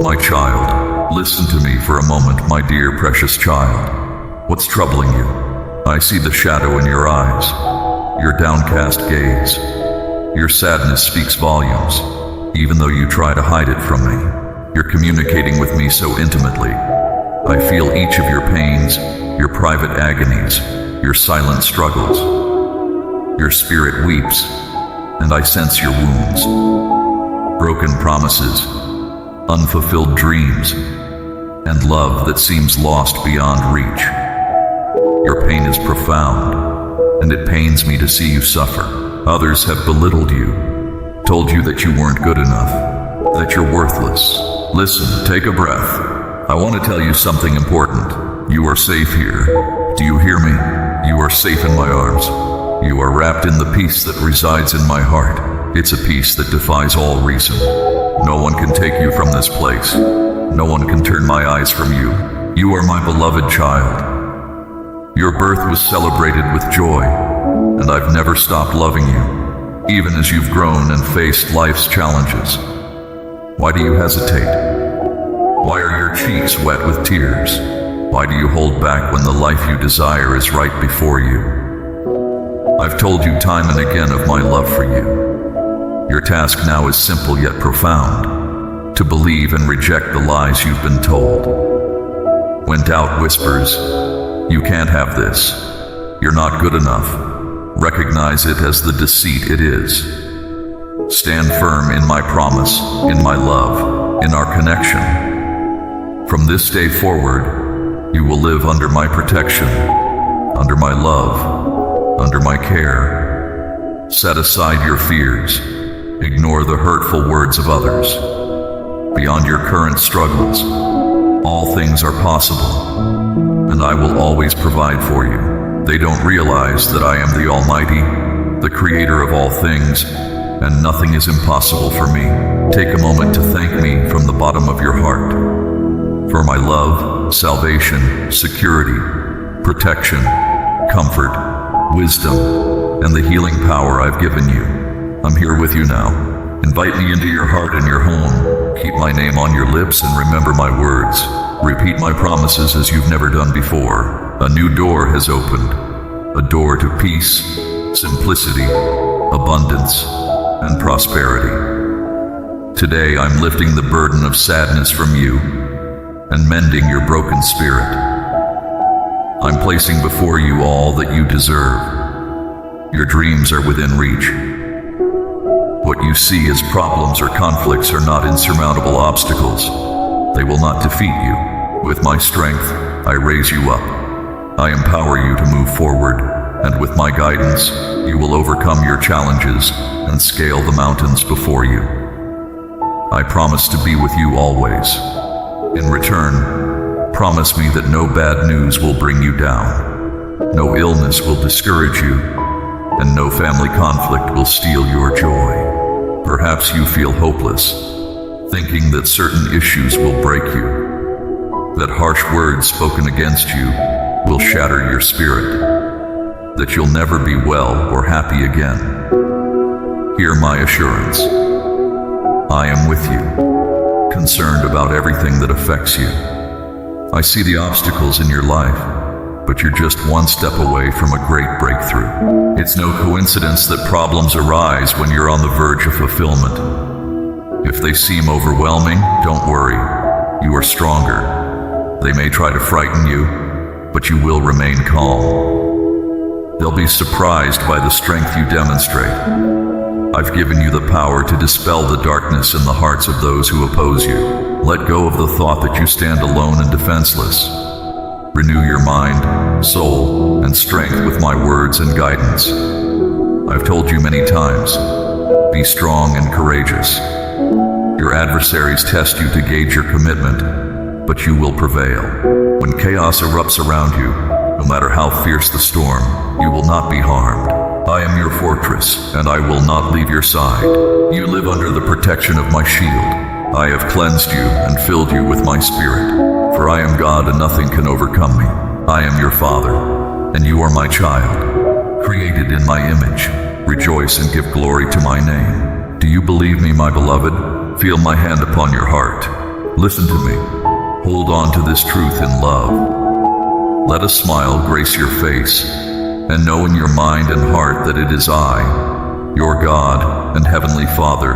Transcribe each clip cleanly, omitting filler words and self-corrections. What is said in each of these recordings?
My child, listen to me for a moment, my dear precious child. What's troubling you? I see the shadow in your eyes, your downcast gaze. Your sadness speaks volumes, even though you try to hide it from me. You're communicating with me so intimately. I feel each of your pains, your private agonies, your silent struggles. Your spirit weeps, and I sense your wounds. Broken promises, unfulfilled dreams, and love that seems lost beyond reach. Your pain is profound, and it pains me to see you suffer. Others have belittled you, told you that you weren't good enough, that you're worthless. Listen, take a breath. I want to tell you something important. You are safe here. Do you hear me? You are safe in my arms. You are wrapped in the peace that resides in my heart. It's a peace that defies all reason. No one can take you from this place. No one can turn my eyes from you. You are my beloved child. Your birth was celebrated with joy, and I've never stopped loving you, even as you've grown and faced life's challenges. Why do you hesitate? Why are your cheeks wet with tears? Why do you hold back when the life you desire is right before you? I've told you time and again of my love for you. Your task now is simple yet profound, to believe and reject the lies you've been told. When doubt whispers, you can't have this, you're not good enough, recognize it as the deceit it is. Stand firm in my promise, in my love, in our connection. From this day forward, you will live under my protection, under my love, under my care. Set aside your fears. Ignore the hurtful words of others. Beyond your current struggles, all things are possible, and I will always provide for you. They don't realize that I am the Almighty, the Creator of all things, and nothing is impossible for me. Take a moment to thank me from the bottom of your heart for my love, salvation, security, protection, comfort, wisdom, and the healing power I've given you. I'm here with you now. Invite me into your heart and your home. Keep my name on your lips and remember my words. Repeat my promises as you've never done before. A new door has opened. A door to peace, simplicity, abundance, and prosperity. Today I'm lifting the burden of sadness from you and mending your broken spirit. I'm placing before you all that you deserve. Your dreams are within reach. What you see as problems or conflicts are not insurmountable obstacles. They will not defeat you. With my strength, I raise you up. I empower you to move forward, and with my guidance, you will overcome your challenges and scale the mountains before you. I promise to be with you always. In return, promise me that no bad news will bring you down, no illness will discourage you, and no family conflict will steal your joy. Perhaps you feel hopeless, thinking that certain issues will break you, that harsh words spoken against you will shatter your spirit, that you'll never be well or happy again. Hear my assurance. I am with you, concerned about everything that affects you. I see the obstacles in your life, but you're just one step away from a great breakthrough. It's no coincidence that problems arise when you're on the verge of fulfillment. If they seem overwhelming, don't worry. You are stronger. They may try to frighten you, but you will remain calm. They'll be surprised by the strength you demonstrate. I've given you the power to dispel the darkness in the hearts of those who oppose you. Let go of the thought that you stand alone and defenseless. Renew your mind, soul, and strength with my words and guidance. I've told you many times, be strong and courageous. Your adversaries test you to gauge your commitment, but you will prevail. When chaos erupts around you, no matter how fierce the storm, you will not be harmed. I am your fortress, and I will not leave your side. You live under the protection of my shield. I have cleansed you and filled you with my spirit. For I am God and nothing can overcome me. I am your Father, and you are my child, created in my image. Rejoice and give glory to my name. Do you believe me, my beloved? Feel my hand upon your heart. Listen to me. Hold on to this truth in love. Let a smile grace your face, and know in your mind and heart that it is I, your God and Heavenly Father,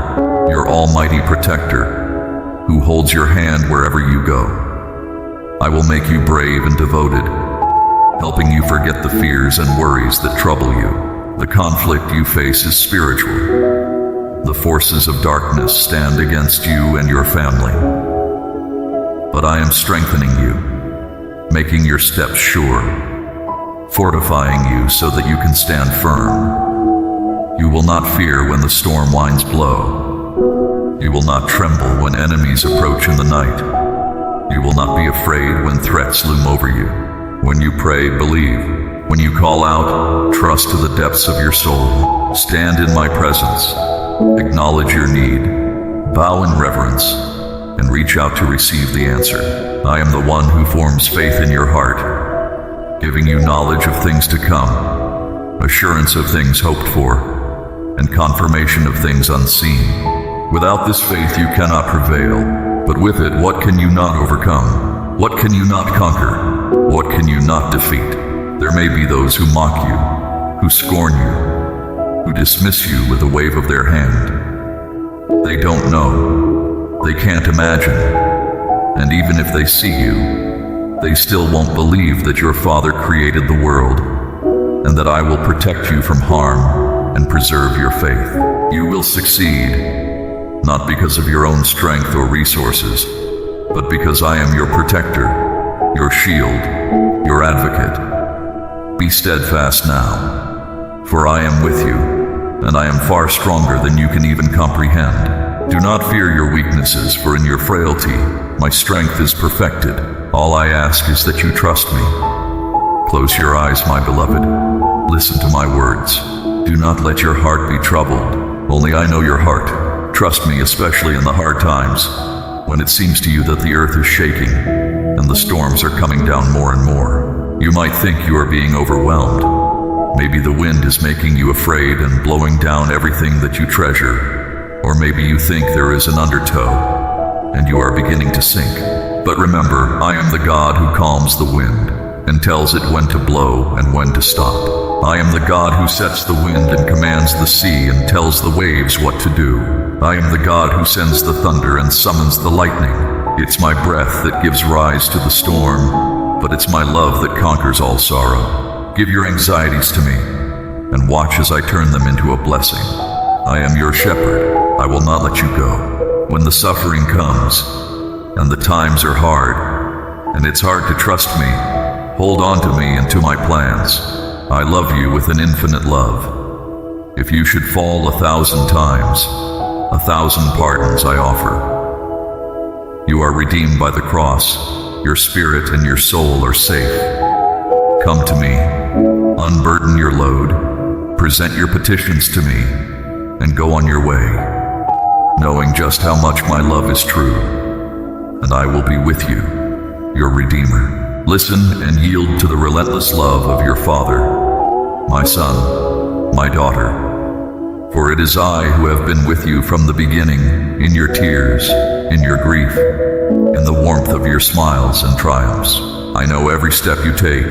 your Almighty Protector, who holds your hand wherever you go. I will make you brave and devoted, helping you forget the fears and worries that trouble you. The conflict you face is spiritual. The forces of darkness stand against you and your family. But I am strengthening you, making your steps sure, fortifying you so that you can stand firm. You will not fear when the storm winds blow. You will not tremble when enemies approach in the night. You will not be afraid when threats loom over you. When you pray, believe. When you call out, trust to the depths of your soul. Stand in my presence. Acknowledge your need. Bow in reverence, and reach out to receive the answer. I am the one who forms faith in your heart, giving you knowledge of things to come, assurance of things hoped for, and confirmation of things unseen. Without this faith you cannot prevail, but with it what can you not overcome? What can you not conquer? What can you not defeat? There may be those who mock you, who scorn you, who dismiss you with a wave of their hand. They don't know. They can't imagine, and even if they see you, they still won't believe that your Father created the world, and that I will protect you from harm and preserve your faith. You will succeed, not because of your own strength or resources, but because I am your protector, your shield, your advocate. Be steadfast now, for I am with you, and I am far stronger than you can even comprehend. Do not fear your weaknesses, for in your frailty, my strength is perfected. All I ask is that you trust me. Close your eyes, my beloved. Listen to my words. Do not let your heart be troubled. Only I know your heart. Trust me, especially in the hard times, when it seems to you that the earth is shaking, and the storms are coming down more and more. You might think you are being overwhelmed. Maybe the wind is making you afraid and blowing down everything that you treasure. Or maybe you think there is an undertow, and you are beginning to sink. But remember, I am the God who calms the wind, and tells it when to blow and when to stop. I am the God who sets the wind and commands the sea and tells the waves what to do. I am the God who sends the thunder and summons the lightning. It's my breath that gives rise to the storm, but it's my love that conquers all sorrow. Give your anxieties to me, and watch as I turn them into a blessing. I am your shepherd. I will not let you go. When the suffering comes, and the times are hard, and it's hard to trust me, hold on to me and to my plans. I love you with an infinite love. If you should fall 1,000 times, 1,000 pardons I offer. You are redeemed by the cross. Your spirit and your soul are safe. Come to me, unburden your load, present your petitions to me, and go on your way, knowing just how much my love is true, and I will be with you, your Redeemer. Listen and yield to the relentless love of your Father, my son, my daughter, for it is I who have been with you from the beginning, in your tears, in your grief, in the warmth of your smiles and triumphs. I know every step you take.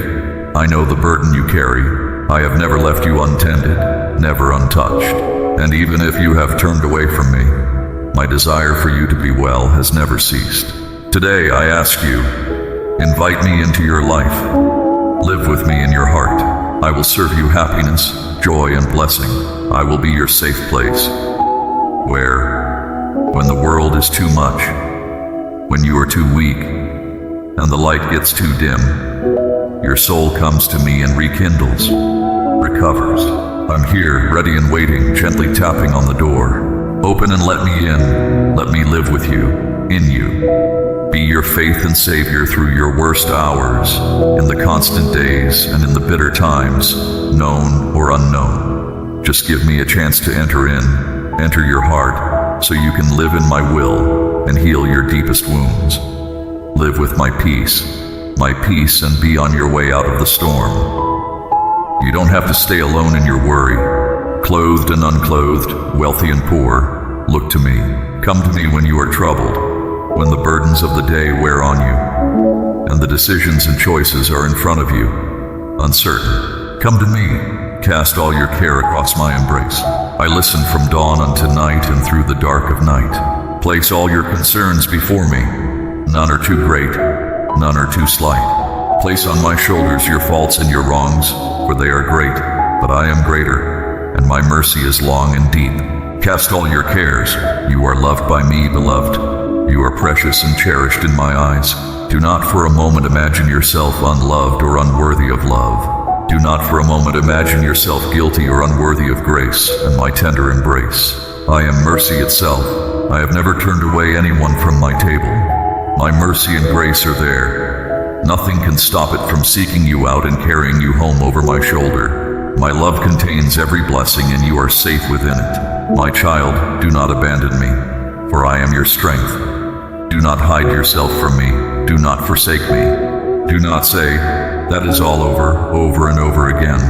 I know the burden you carry. I have never left you untended, never untouched. And even if you have turned away from me, my desire for you to be well has never ceased. Today I ask you, invite me into your life. Live with me in your heart. I will serve you happiness, joy, and blessing. I will be your safe place, where, when the world is too much, when you are too weak, and the light gets too dim, your soul comes to me and rekindles, recovers. I'm here, ready and waiting, gently tapping on the door. Open and let me in. Let me live with you, in you. Be your faith and savior through your worst hours, in the constant days and in the bitter times, known or unknown. Just give me a chance to enter your heart, so you can live in my will and heal your deepest wounds. Live with my peace, and be on your way out of the storm. You don't have to stay alone in your worry. Clothed and unclothed, wealthy and poor, look to me. Come to me when you are troubled. when the burdens of the day wear on you, and the decisions and choices are in front of you, uncertain. Come to me, cast all your care across my embrace. I listen from dawn unto night and through the dark of night. Place all your concerns before me. None are too great, none are too slight. Place on my shoulders your faults and your wrongs, for they are great, but I am greater, and my mercy is long and deep. Cast all your cares. You are loved by me, beloved. You are precious and cherished in my eyes. Do not for a moment imagine yourself unloved or unworthy of love. Do not for a moment imagine yourself guilty or unworthy of grace and my tender embrace. I am mercy itself. I have never turned away anyone from my table. My mercy and grace are there. Nothing can stop it from seeking you out and carrying you home over my shoulder. My love contains every blessing and you are safe within it. My child, do not abandon me, for I am your strength. Do not hide yourself from me. Do not forsake me. Do not say, that is all over and over again,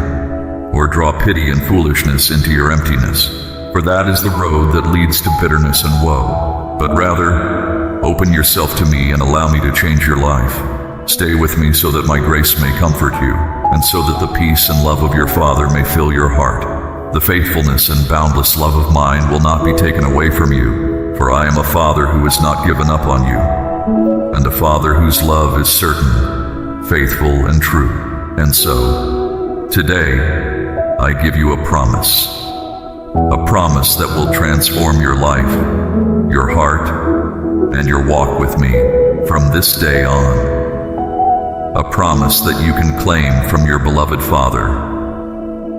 or draw pity and foolishness into your emptiness, for that is the road that leads to bitterness and woe. But rather, open yourself to me and allow me to change your life. Stay with me so that my grace may comfort you, and so that the peace and love of your Father may fill your heart. The faithfulness and boundless love of mine will not be taken away from you, for I am a Father who has not given up on you, and a Father whose love is certain, faithful, and true. And so, today, I give you a promise that will transform your life, your heart, and your walk with me from this day on. A promise that you can claim from your beloved Father,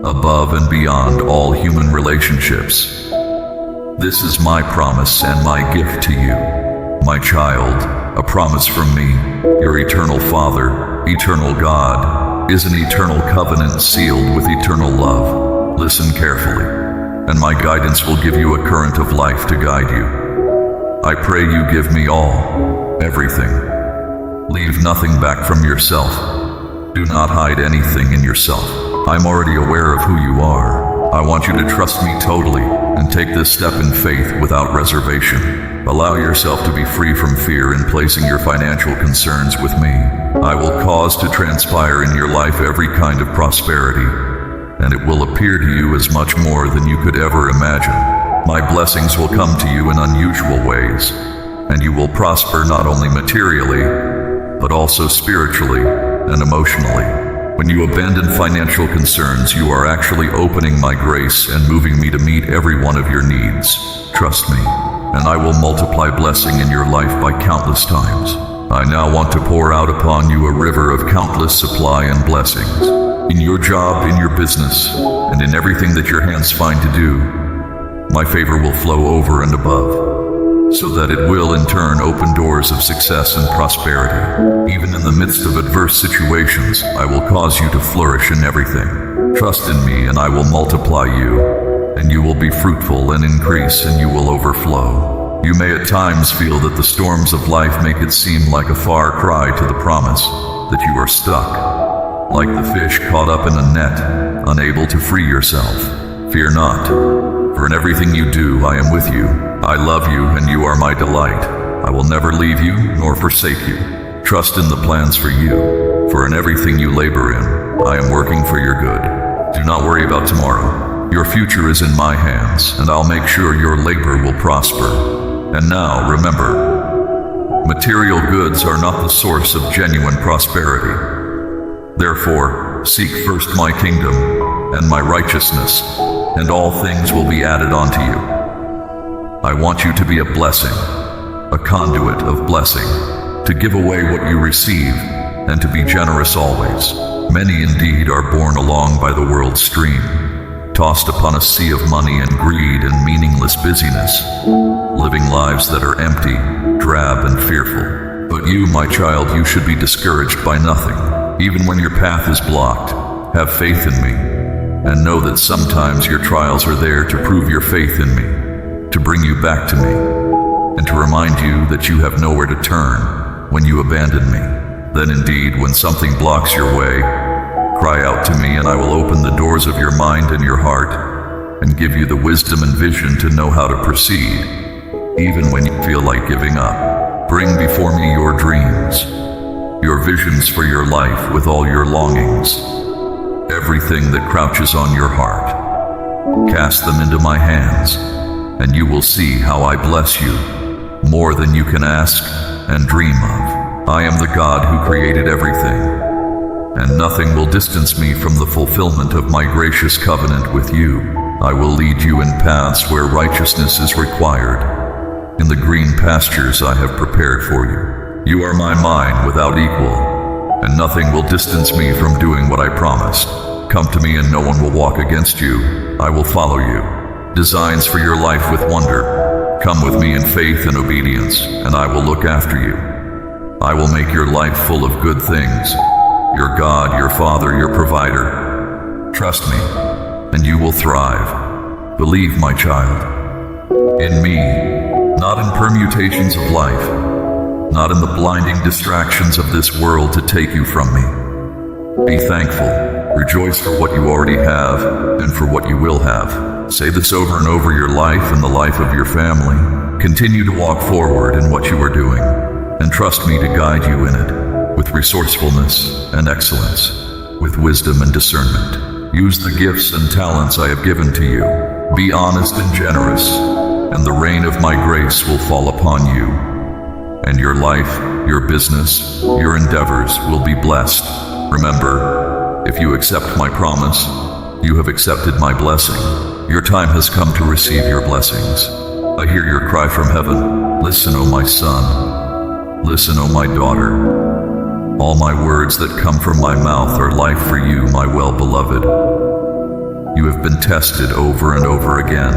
above and beyond all human relationships. This is my promise and my gift to you, my child, a promise from me, your eternal Father, eternal God, is an eternal covenant sealed with eternal love. Listen carefully, and my guidance will give you a current of life to guide you. I pray you give me all, everything. Leave nothing back from yourself. Do not hide anything in yourself. I'm already aware of who you are. I want you to trust me totally and take this step in faith without reservation. Allow yourself to be free from fear in placing your financial concerns with me. I will cause to transpire in your life every kind of prosperity, and it will appear to you as much more than you could ever imagine. My blessings will come to you in unusual ways, and you will prosper not only materially, but also spiritually and emotionally. When you abandon financial concerns, you are actually opening my grace and moving me to meet every one of your needs. Trust me, and I will multiply blessing in your life by countless times. I now want to pour out upon you a river of countless supply and blessings. In your job, in your business, and in everything that your hands find to do, my favor will flow over and above, so that it will in turn open doors of success and prosperity. Even in the midst of adverse situations, I will cause you to flourish in everything. Trust in me and I will multiply you, and you will be fruitful and increase and you will overflow. You may at times feel that the storms of life make it seem like a far cry to the promise, that you are stuck, like the fish caught up in a net, unable to free yourself. Fear not, for in everything you do I am with you. I love you and you are my delight. I will never leave you nor forsake you. Trust in the plans for you, for in everything you labor in, I am working for your good. Do not worry about tomorrow. Your future is in my hands, and I'll make sure your labor will prosper. And now, remember, material goods are not the source of genuine prosperity. Therefore, seek first my kingdom and my righteousness, and all things will be added onto you. I want you to be a blessing, a conduit of blessing, to give away what you receive, and to be generous always. Many indeed are borne along by the world's stream, tossed upon a sea of money and greed and meaningless busyness, living lives that are empty, drab, and fearful. But you, my child, you should be discouraged by nothing. Even when your path is blocked, have faith in me, and know that sometimes your trials are there to prove your faith in me, to bring you back to me, and to remind you that you have nowhere to turn when you abandon me. Then indeed, when something blocks your way, cry out to me and I will open the doors of your mind and your heart, and give you the wisdom and vision to know how to proceed, even when you feel like giving up. Bring before me your dreams, your visions for your life with all your longings, everything that crouches on your heart. Cast them into my hands, and you will see how I bless you, more than you can ask and dream of. I am the God who created everything, and nothing will distance me from the fulfillment of my gracious covenant with you. I will lead you in paths where righteousness is required, in the green pastures I have prepared for you. You are my mine without equal, and nothing will distance me from doing what I promised. Come to me and no one will walk against you. I will follow you. Designs for your life with wonder. Come with me in faith and obedience, and I will look after you. I will make your life full of good things. Your God, your Father, your provider. Trust me, and you will thrive. Believe, my child, in me, not in permutations of life, not in the blinding distractions of this world to take you from me. Be thankful, rejoice for what you already have and for what you will have. Say this over and over your life and the life of your family. Continue to walk forward in what you are doing, and trust me to guide you in it, with resourcefulness and excellence, with wisdom and discernment. Use the gifts and talents I have given to you. Be honest and generous, and the rain of my grace will fall upon you. And your life, your business, your endeavors will be blessed. Remember, if you accept my promise, you have accepted my blessing. Your time has come to receive your blessings. I hear your cry from heaven. Listen, O my son. Listen, O my daughter. All my words that come from my mouth are life for you, my well-beloved. You have been tested over and over again,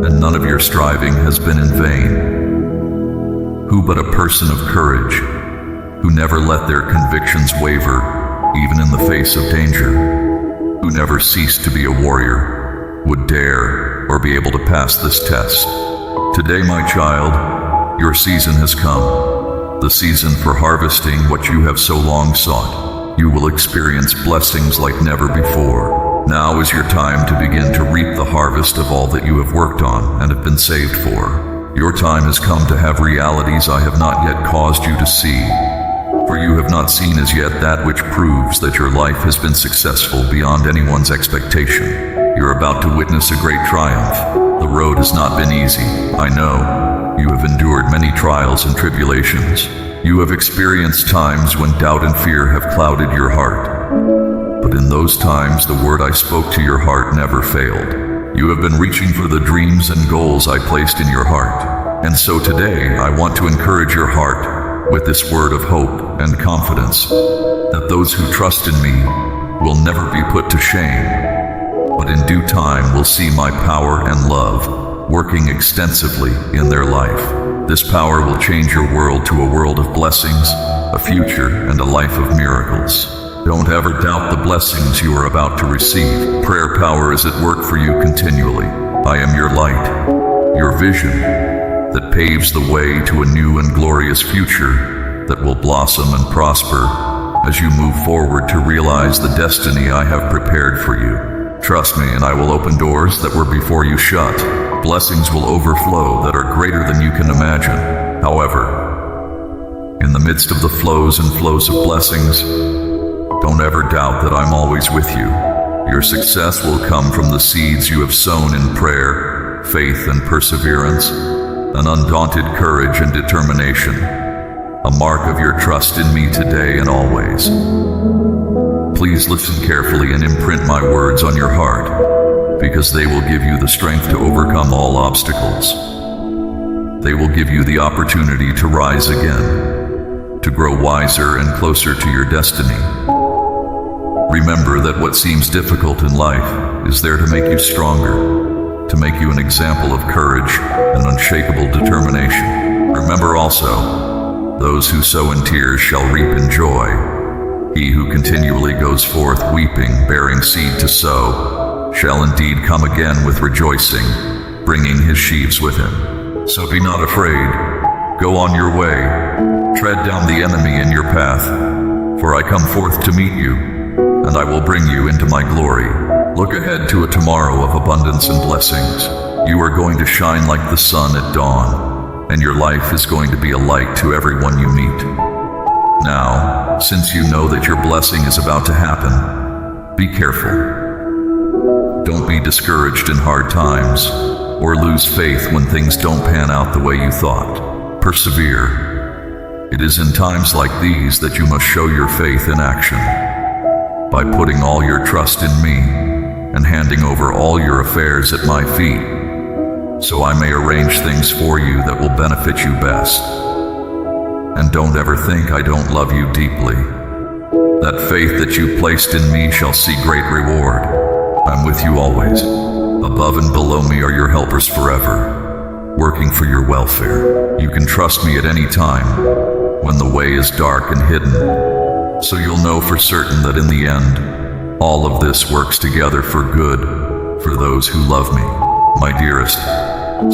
and none of your striving has been in vain. Who but a person of courage, who never let their convictions waver, even in the face of danger, who never ceased to be a warrior, would dare or be able to pass this test? Today, my child, your season has come, the season for harvesting what you have so long sought. You will experience blessings like never before. Now is your time to begin to reap the harvest of all that you have worked on and have been saved for. Your time has come to have realities I have not yet caused you to see, for you have not seen as yet that which proves that your life has been successful beyond anyone's expectation. You're about to witness a great triumph. The road has not been easy, I know. You have endured many trials and tribulations. You have experienced times when doubt and fear have clouded your heart. But in those times, the word I spoke to your heart never failed. You have been reaching for the dreams and goals I placed in your heart. And so today, I want to encourage your heart with this word of hope and confidence that those who trust in me will never be put to shame, but in due time will see my power and love working extensively in their life. This power will change your world to a world of blessings, a future, and a life of miracles. Don't ever doubt the blessings you are about to receive. Prayer power is at work for you continually. I am your light, your vision, that paves the way to a new and glorious future that will blossom and prosper as you move forward to realize the destiny I have prepared for you. Trust me, and I will open doors that were before you shut. Blessings will overflow that are greater than you can imagine. However, in the midst of the flows and flows of blessings, don't ever doubt that I'm always with you. Your success will come from the seeds you have sown in prayer, faith and perseverance, an undaunted courage and determination, a mark of your trust in me today and always. Please listen carefully and imprint my words on your heart, because they will give you the strength to overcome all obstacles. They will give you the opportunity to rise again, to grow wiser and closer to your destiny. Remember that what seems difficult in life is there to make you stronger, to make you an example of courage and unshakable determination. Remember also, those who sow in tears shall reap in joy. He who continually goes forth weeping, bearing seed to sow, shall indeed come again with rejoicing, bringing his sheaves with him. So be not afraid. Go on your way. Tread down the enemy in your path, for I come forth to meet you, and I will bring you into my glory. Look ahead to a tomorrow of abundance and blessings. You are going to shine like the sun at dawn, and your life is going to be a light to everyone you meet. Now, since you know that your blessing is about to happen, be careful. Don't be discouraged in hard times, or lose faith when things don't pan out the way you thought. Persevere. It is in times like these that you must show your faith in action. By putting all your trust in me, and handing over all your affairs at my feet, so I may arrange things for you that will benefit you best. And don't ever think I don't love you deeply. That faith that you placed in me shall see great reward. I'm with you always. Above and below me are your helpers forever, working for your welfare. You can trust me at any time, when the way is dark and hidden. So you'll know for certain that in the end, all of this works together for good, for those who love me. My dearest,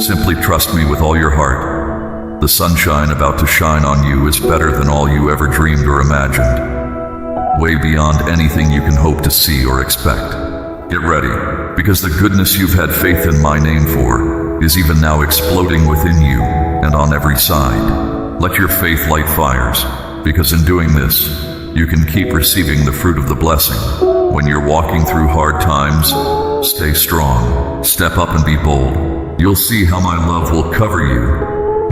simply trust me with all your heart. The sunshine about to shine on you is better than all you ever dreamed or imagined. Way beyond anything you can hope to see or expect. Get ready, because the goodness you've had faith in my name for is even now exploding within you and on every side. Let your faith light fires, because in doing this, you can keep receiving the fruit of the blessing. When you're walking through hard times, stay strong, step up and be bold. You'll see how my love will cover you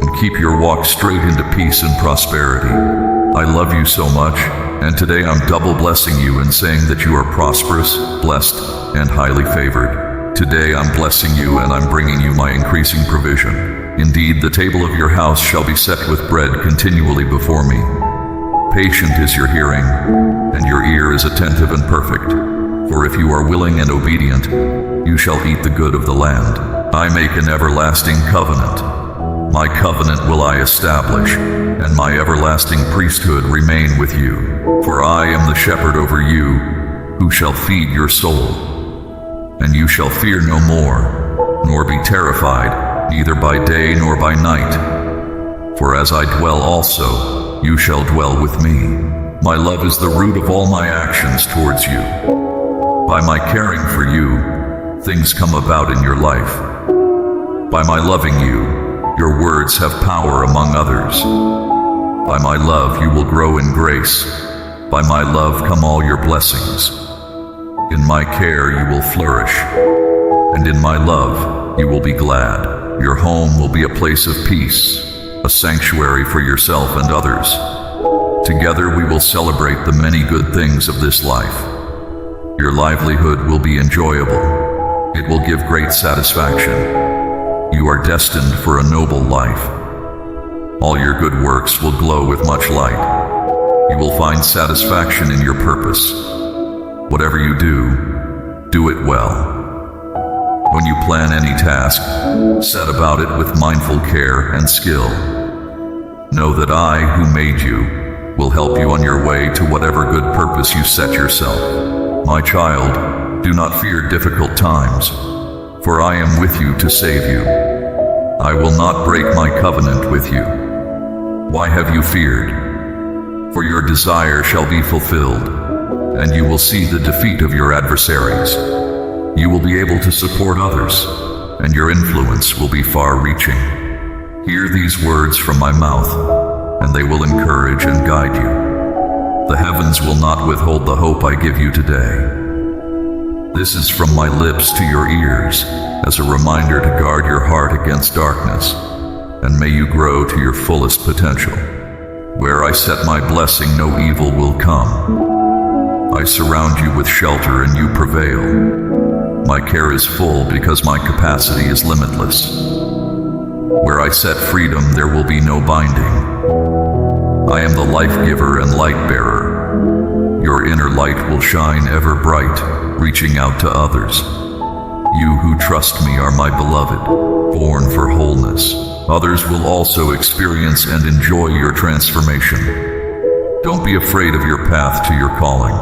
and keep your walk straight into peace and prosperity. I love you so much, and today I'm double blessing you and saying that you are prosperous, blessed, and highly favored. Today I'm blessing you and I'm bringing you my increasing provision. Indeed, the table of your house shall be set with bread continually before me. Patient is your hearing, and your ear is attentive and perfect. For if you are willing and obedient, you shall eat the good of the land. I make an everlasting covenant. My covenant will I establish, and my everlasting priesthood remain with you. For I am the shepherd over you, who shall feed your soul. And you shall fear no more, nor be terrified, neither by day nor by night. For as I dwell also, you shall dwell with me. My love is the root of all my actions towards you. By my caring for you, things come about in your life. By my loving you, your words have power among others. By my love you will grow in grace. By my love come all your blessings. In my care you will flourish, and in my love you will be glad. Your home will be a place of peace, a sanctuary for yourself and others. Together we will celebrate the many good things of this life. Your livelihood will be enjoyable. It will give great satisfaction. You are destined for a noble life. All your good works will glow with much light. You will find satisfaction in your purpose. Whatever you do, do it well. When you plan any task, set about it with mindful care and skill. Know that I, who made you, will help you on your way to whatever good purpose you set yourself. My child, do not fear difficult times, for I am with you to save you. I will not break my covenant with you. Why have you feared? For your desire shall be fulfilled, and you will see the defeat of your adversaries. You will be able to support others, and your influence will be far-reaching. Hear these words from my mouth, and they will encourage and guide you. The heavens will not withhold the hope I give you today. This is from my lips to your ears, as a reminder to guard your heart against darkness, and may you grow to your fullest potential. Where I set my blessing, no evil will come. I surround you with shelter and you prevail. My care is full because my capacity is limitless. Where I set freedom, there will be no binding. I am the life giver and light bearer. Your inner light will shine ever bright, reaching out to others. You who trust me are my beloved, born for wholeness. Others will also experience and enjoy your transformation. Don't be afraid of your path to your calling.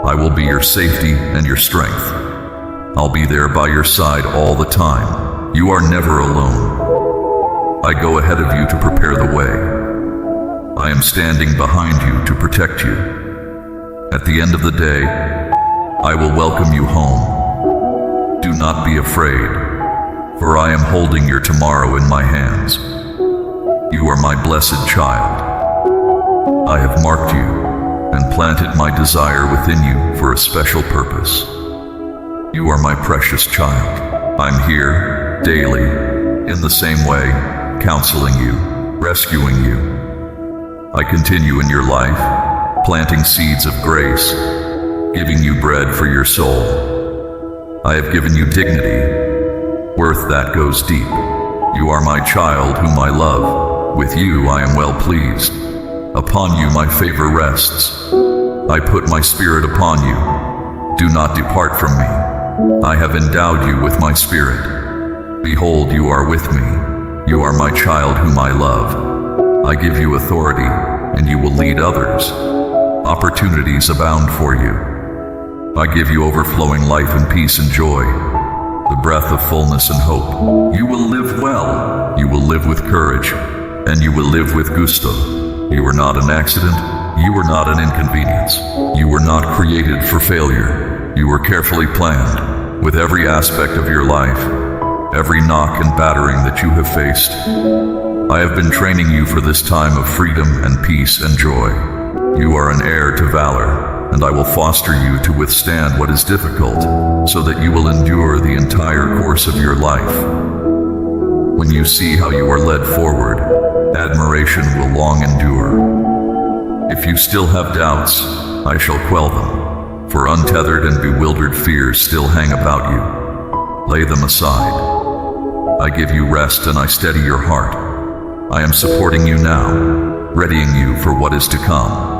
I will be your safety and your strength. I'll be there by your side all the time. You are never alone. I go ahead of you to prepare the way. I am standing behind you to protect you. At the end of the day, I will welcome you home. Do not be afraid, for I am holding your tomorrow in my hands. You are my blessed child. I have marked you and planted my desire within you for a special purpose. You are my precious child. I'm here, daily, in the same way, counseling you, rescuing you. I continue in your life, planting seeds of grace, giving you bread for your soul. I have given you dignity, worth that goes deep. You are my child whom I love. With you I am well pleased. Upon you my favor rests. I put my spirit upon you. Do not depart from me. I have endowed you with my spirit. Behold, you are with me. You are my child whom I love. I give you authority, and you will lead others. Opportunities abound for you. I give you overflowing life and peace and joy, the breath of fullness and hope. You will live well. You will live with courage, and you will live with gusto. You are not an accident. You are not an inconvenience. You were not created for failure. You were carefully planned. With every aspect of your life, every knock and battering that you have faced, I have been training you for this time of freedom and peace and joy. You are an heir to valor, and I will foster you to withstand what is difficult, so that you will endure the entire course of your life. When you see how you are led forward, admiration will long endure. If you still have doubts, I shall quell them, for untethered and bewildered fears still hang about you. Lay them aside. I give you rest and I steady your heart. I am supporting you now, readying you for what is to come.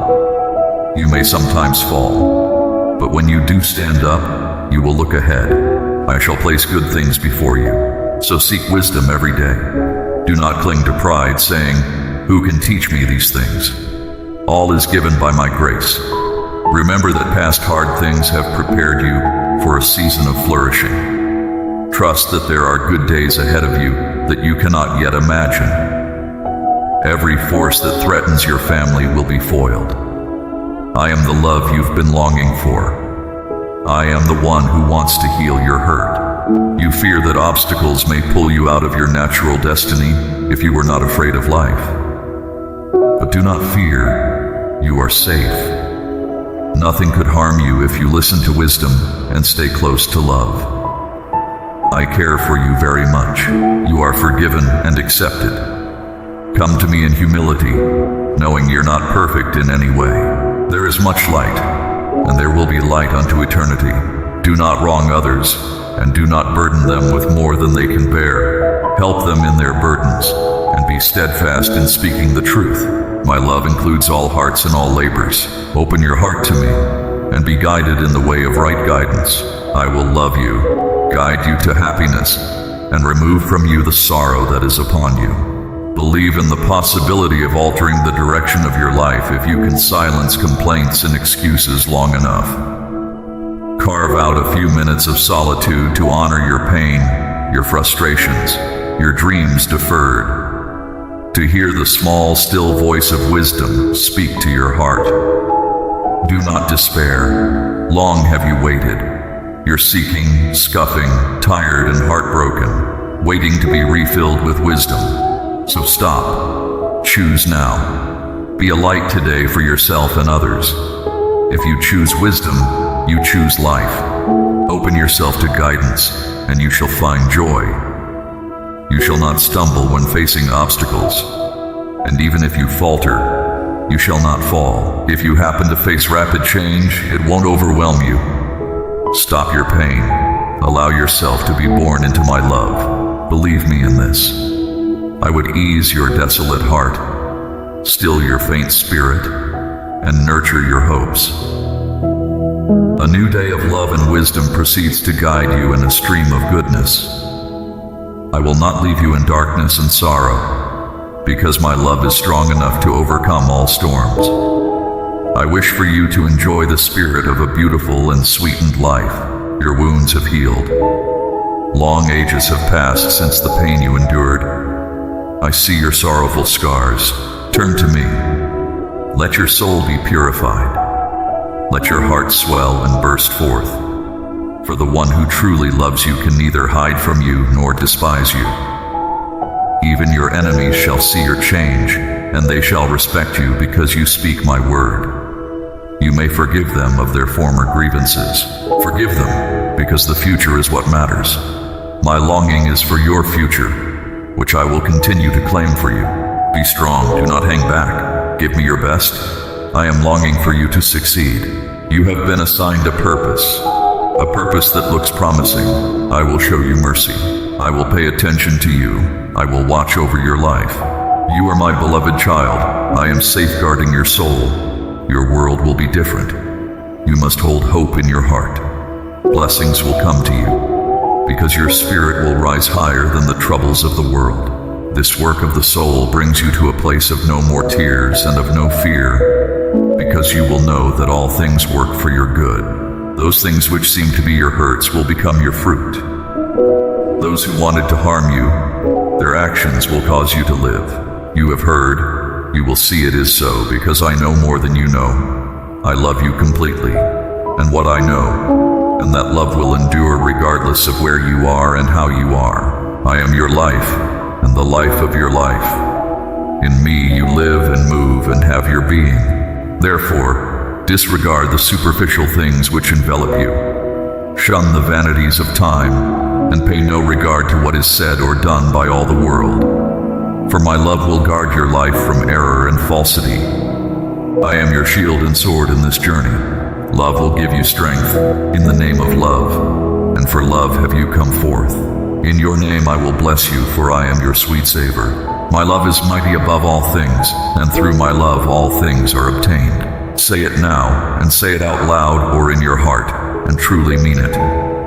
You may sometimes fall, but when you do stand up, you will look ahead. I shall place good things before you, so seek wisdom every day. Do not cling to pride, saying, "Who can teach me these things?" All is given by my grace. Remember that past hard things have prepared you for a season of flourishing. Trust that there are good days ahead of you that you cannot yet imagine. Every force that threatens your family will be foiled. I am the love you've been longing for. I am the one who wants to heal your hurt. You fear that obstacles may pull you out of your natural destiny if you were not afraid of life. But do not fear, you are safe. Nothing could harm you if you listen to wisdom and stay close to love. I care for you very much. You are forgiven and accepted. Come to me in humility, knowing you're not perfect in any way. There is much light, and there will be light unto eternity. Do not wrong others, and do not burden them with more than they can bear. Help them in their burdens, and be steadfast in speaking the truth. My love includes all hearts and all labors. Open your heart to me, and be guided in the way of right guidance. I will love you, guide you to happiness, and remove from you the sorrow that is upon you. Believe in the possibility of altering the direction of your life if you can silence complaints and excuses long enough. Carve out a few minutes of solitude to honor your pain, your frustrations, your dreams deferred. To hear the small, still voice of wisdom speak to your heart. Do not despair. Long have you waited. You're seeking, scuffing, tired and heartbroken, waiting to be refilled with wisdom. So stop. Choose now. Be a light today for yourself and others. If you choose wisdom, you choose life. Open yourself to guidance, and you shall find joy. You shall not stumble when facing obstacles, and even if you falter, you shall not fall. If you happen to face rapid change, it won't overwhelm you. Stop your pain. Allow yourself to be born into my love. Believe me in this. I would ease your desolate heart, still your faint spirit, and nurture your hopes. A new day of love and wisdom proceeds to guide you in a stream of goodness. I will not leave you in darkness and sorrow, because my love is strong enough to overcome all storms. I wish for you to enjoy the spirit of a beautiful and sweetened life. Your wounds have healed. Long ages have passed since the pain you endured. I see your sorrowful scars. Turn to me. Let your soul be purified. Let your heart swell and burst forth. For the one who truly loves you can neither hide from you nor despise you. Even your enemies shall see your change, and they shall respect you because you speak my word. You may forgive them of their former grievances. Forgive them, because the future is what matters. My longing is for your future, which I will continue to claim for you. Be strong, do not hang back. Give me your best. I am longing for you to succeed. You have been assigned a purpose that looks promising. I will show you mercy. I will pay attention to you. I will watch over your life. You are my beloved child. I am safeguarding your soul. Your world will be different. You must hold hope in your heart. Blessings will come to you, because your spirit will rise higher than the troubles of the world. This work of the soul brings you to a place of no more tears and of no fear, because you will know that all things work for your good. Those things which seem to be your hurts will become your fruit. Those who wanted to harm you, their actions will cause you to live. You have heard, you will see it is so, because I know more than you know. I love you completely, and what I know, and that love will endure regardless of where you are and how you are. I am your life, and the life of your life. In me you live and move and have your being. Therefore, disregard the superficial things which envelop you. Shun the vanities of time, and pay no regard to what is said or done by all the world. For my love will guard your life from error and falsity. I am your shield and sword in this journey. Love will give you strength, in the name of love, and for love have you come forth. In your name I will bless you, for I am your sweet savor. My love is mighty above all things, and through my love all things are obtained. Say it now, and say it out loud or in your heart, and truly mean it.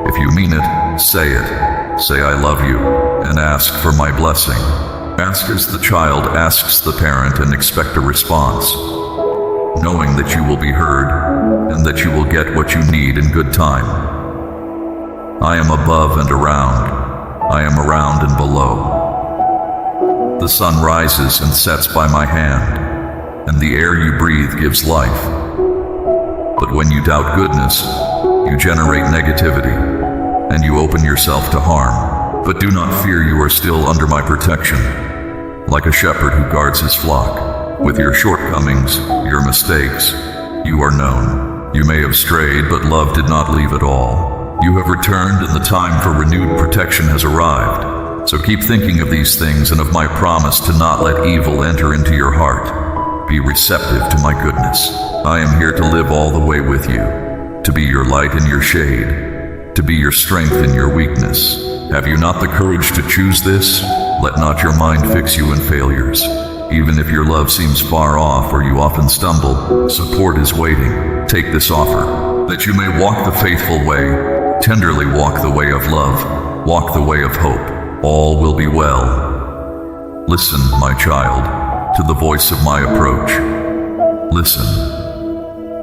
If you mean it, say it. Say I love you, and ask for my blessing. Ask as the child asks the parent and expect a response, knowing that you will be heard, and that you will get what you need in good time. I am above and around. I am around and below. The sun rises and sets by my hand, and the air you breathe gives life. But when you doubt goodness, you generate negativity, and you open yourself to harm. But do not fear, you are still under my protection, like a shepherd who guards his flock. With your shortcomings, your mistakes, you are known. You may have strayed, but love did not leave at all. You have returned, and the time for renewed protection has arrived. So keep thinking of these things and of my promise to not let evil enter into your heart. Be receptive to my goodness. I am here to live all the way with you, to be your light in your shade, to be your strength in your weakness. Have you not the courage to choose this? Let not your mind fix you in failures. Even if your love seems far off or you often stumble, support is waiting. Take this offer, that you may walk the faithful way, tenderly walk the way of love, walk the way of hope. All will be well. Listen, my child, to the voice of my approach. Listen.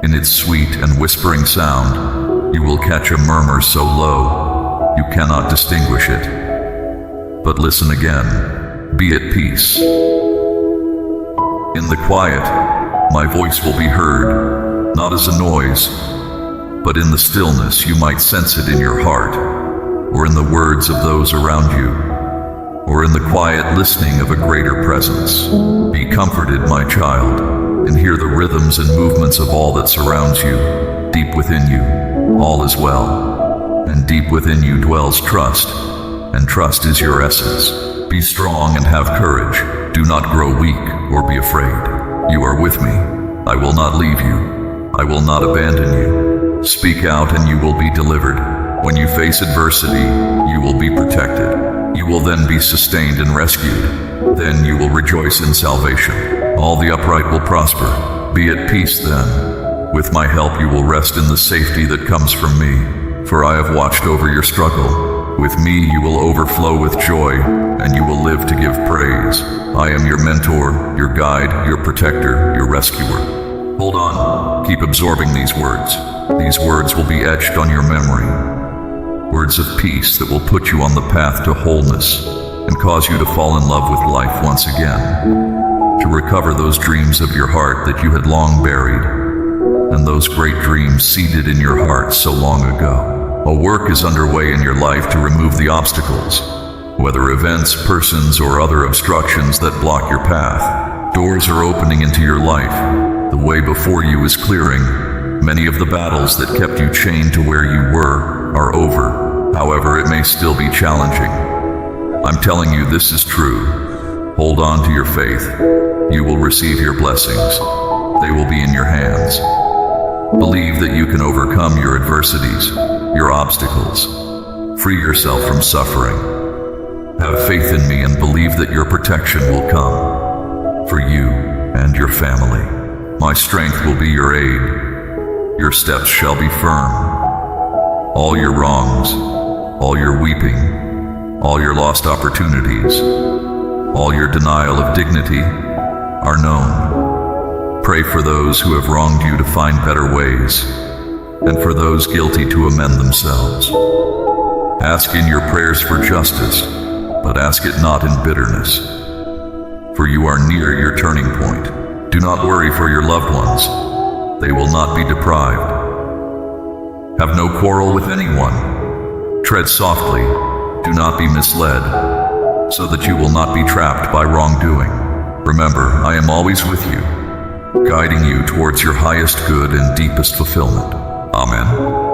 In its sweet and whispering sound, you will catch a murmur so low, you cannot distinguish it. But listen again. Be at peace. In the quiet, my voice will be heard, not as a noise, but in the stillness you might sense it in your heart, or in the words of those around you, or in the quiet listening of a greater presence. Be comforted, my child, and hear the rhythms and movements of all that surrounds you. Deep within you, all is well, and deep within you dwells trust, and trust is your essence. Be strong and have courage. Do not grow weak or be afraid. You are with me. I will not leave you. I will not abandon you. Speak out and you will be delivered. When you face adversity, you will be protected. You will then be sustained and rescued. Then you will rejoice in salvation. All the upright will prosper. Be at peace then. With my help you will rest in the safety that comes from me, for I have watched over your struggle. With me you will overflow with joy, and you will live to give praise. I am your mentor, your guide, your protector, your rescuer. Hold on. Keep absorbing these words. These words will be etched on your memory. Words of peace that will put you on the path to wholeness and cause you to fall in love with life once again. To recover those dreams of your heart that you had long buried, and those great dreams seated in your heart so long ago. A work is underway in your life to remove the obstacles, Whether events, persons, or other obstructions that block your path, doors are opening into your life. The way before you is clearing. Many of the battles that kept you chained to where you were are over. However, it may still be challenging. I'm telling you this is true. Hold on to your faith. You will receive your blessings. They will be in your hands. Believe that you can overcome your adversities, your obstacles. Free yourself from suffering. Have faith in me and believe that your protection will come for you and your family. My strength will be your aid. Your steps shall be firm. All your wrongs, all your weeping, all your lost opportunities, all your denial of dignity are known. Pray for those who have wronged you to find better ways, and for those guilty to amend themselves. Ask in your prayers for justice, but ask it not in bitterness, for you are near your turning point. Do not worry for your loved ones. They will not be deprived. Have no quarrel with anyone. Tread softly. Do not be misled, so that you will not be trapped by wrongdoing. Remember, I am always with you, guiding you towards your highest good and deepest fulfillment. Amen.